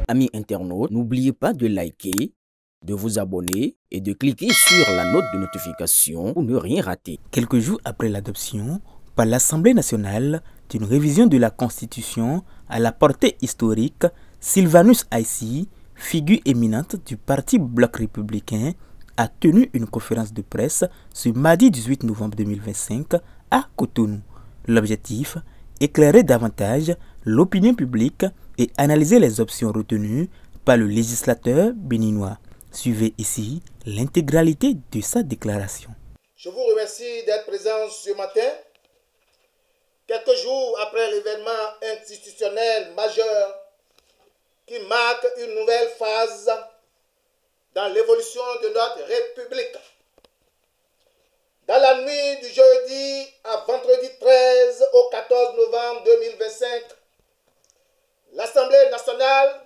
Amis internautes, n'oubliez pas de liker, de vous abonner et de cliquer sur la note de notification pour ne rien rater. Quelques jours après l'adoption par l'Assemblée nationale d'une révision de la Constitution à la portée historique, Sylvanus Aissi, figure éminente du Parti Bloc républicain, a tenu une conférence de presse ce mardi 18 novembre 2025 à Cotonou. L'objectif, éclairer davantage l'opinion publique et analyser les options retenues par le législateur béninois. Suivez ici l'intégralité de sa déclaration. Je vous remercie d'être présent ce matin, quelques jours après l'événement institutionnel majeur qui marque une nouvelle phase dans l'évolution de notre République. Dans la nuit du jeudi à vendredi 13 au 14 novembre 2025, l'Assemblée nationale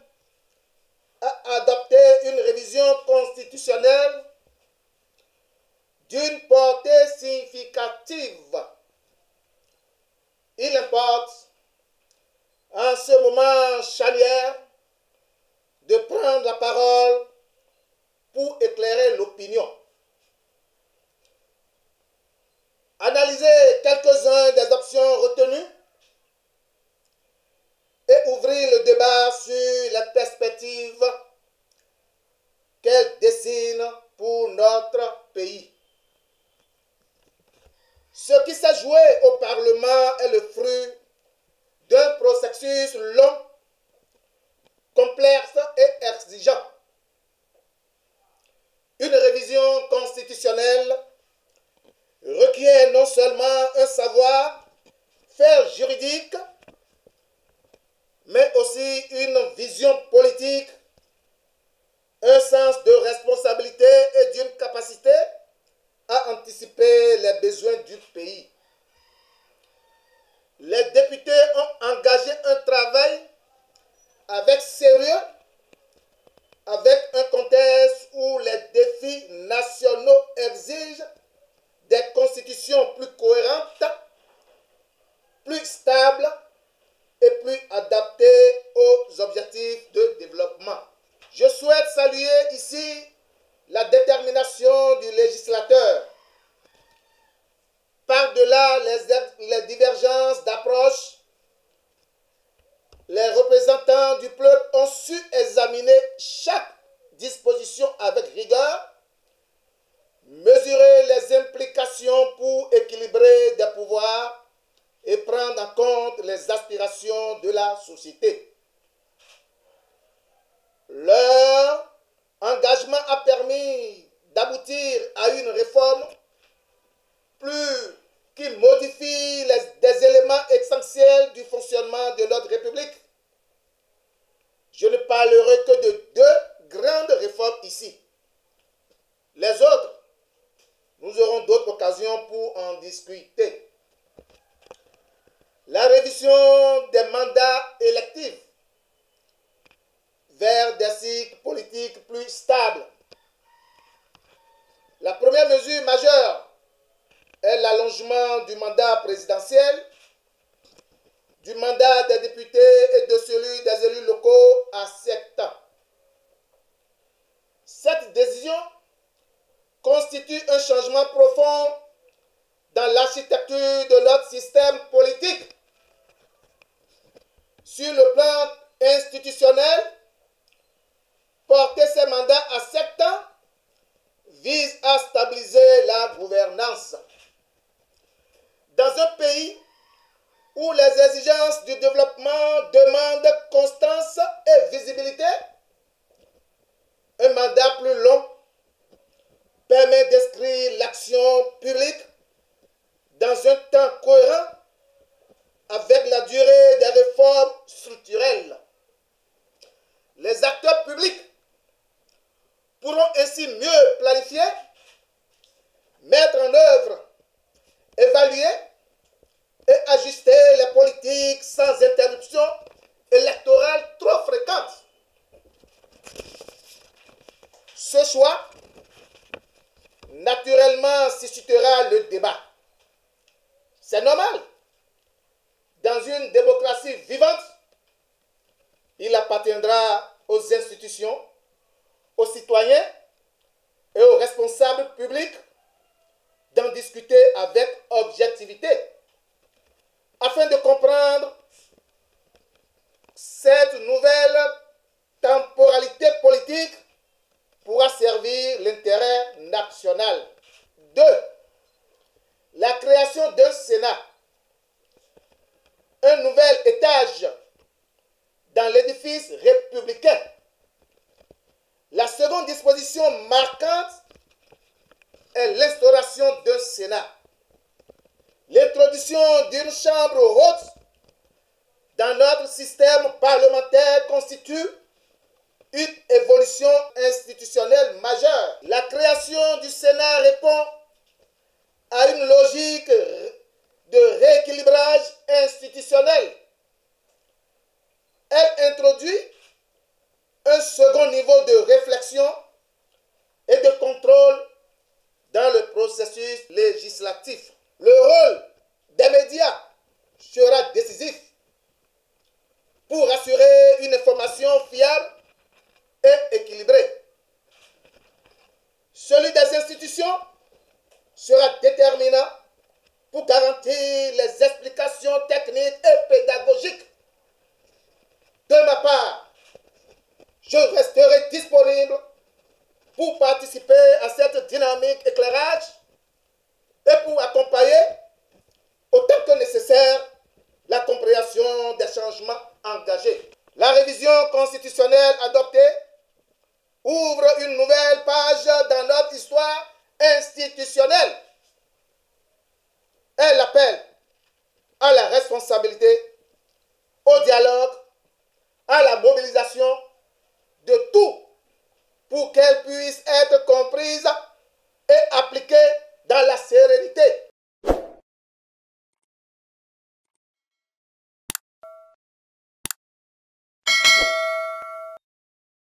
a adopté une révision constitutionnelle d'une portée significative. Il importe, en ce moment charnière, de prendre la parole pour éclairer l'opinion. Analyser quelques-uns des options retenues et ouvrir le débat sur les perspectives qu'elle dessine pour notre pays. Ce qui s'est joué au Parlement est le fruit d'un processus long, complexe et exigeant. Une révision constitutionnelle requiert non seulement un savoir-faire juridique, mais aussi une vision politique, un sens de responsabilité et d'une capacité à anticiper les besoins du pays. Les députés ont engagé un travail avec sérieux, avec un contexte où les défis nationaux exigent des constitutions plus cohérentes, plus stables et plus adaptées aux objectifs de développement. Je souhaite saluer ici la détermination du législateur. Par-delà les divergences d'approche, les représentants du peuple ont su examiner chaque disposition avec rigueur, mesurer les implications pour équilibrer des pouvoirs et prendre en compte les aspirations de la société. Leur engagement a permis d'aboutir à une réforme qui modifie des éléments essentiels du fonctionnement de notre République. Je ne parlerai que de deux grandes réformes ici. Les autres, nous aurons d'autres occasions pour en discuter. La révision des mandats électifs vers des cycles politiques plus stables. La première mesure majeure est l'allongement du mandat présidentiel, du mandat des députés et de celui des élus locaux à 7 ans. Cette décision constitue un changement profond dans l'architecture de notre système politique. Sur le plan institutionnel, porter ces mandats à 7 ans vise à stabiliser la gouvernance. Dans un pays où les exigences du développement demandent constance et visibilité, un mandat plus long permet d'inscrire l'action publique dans un temps cohérent avec la durée des réformes structurelles. Les acteurs publics pourront ainsi mieux planifier, mettre en œuvre, évaluer et ajuster les politiques sans interruption électorale trop fréquente. Ce choix, naturellement, suscitera le débat. C'est normal. Dans une démocratie vivante, il appartiendra aux institutions, aux citoyens et aux responsables publics d'en discuter avec objectivité afin de comprendre cette nouvelle temporalité politique pourra servir l'intérêt national. 2. La création d'un Sénat, un nouvel étage dans l'édifice républicain. La seconde disposition marquante est l'instauration d'un Sénat. L'introduction d'une chambre haute dans notre système parlementaire constitue une évolution institutionnelle majeure. La création du Sénat répond à une logique de rééquilibrage institutionnel. Elle introduit un second niveau de réflexion et de contrôle dans le processus législatif. Le rôle des médias sera décisif pour assurer une information fiable et équilibrée. Celui des institutions sera déterminant pour garantir les explications techniques et pédagogiques. De ma part, je resterai disponible pour participer à cette dynamique éclairage et pour accompagner autant que nécessaire la compréhension des changements engagés. La révision constitutionnelle adoptée ouvre une nouvelle page dans notre histoire institutionnelle. Elle appelle à la responsabilité, au dialogue, à la mobilisation de tout pour qu'elle puisse être comprise et appliquée dans la sérénité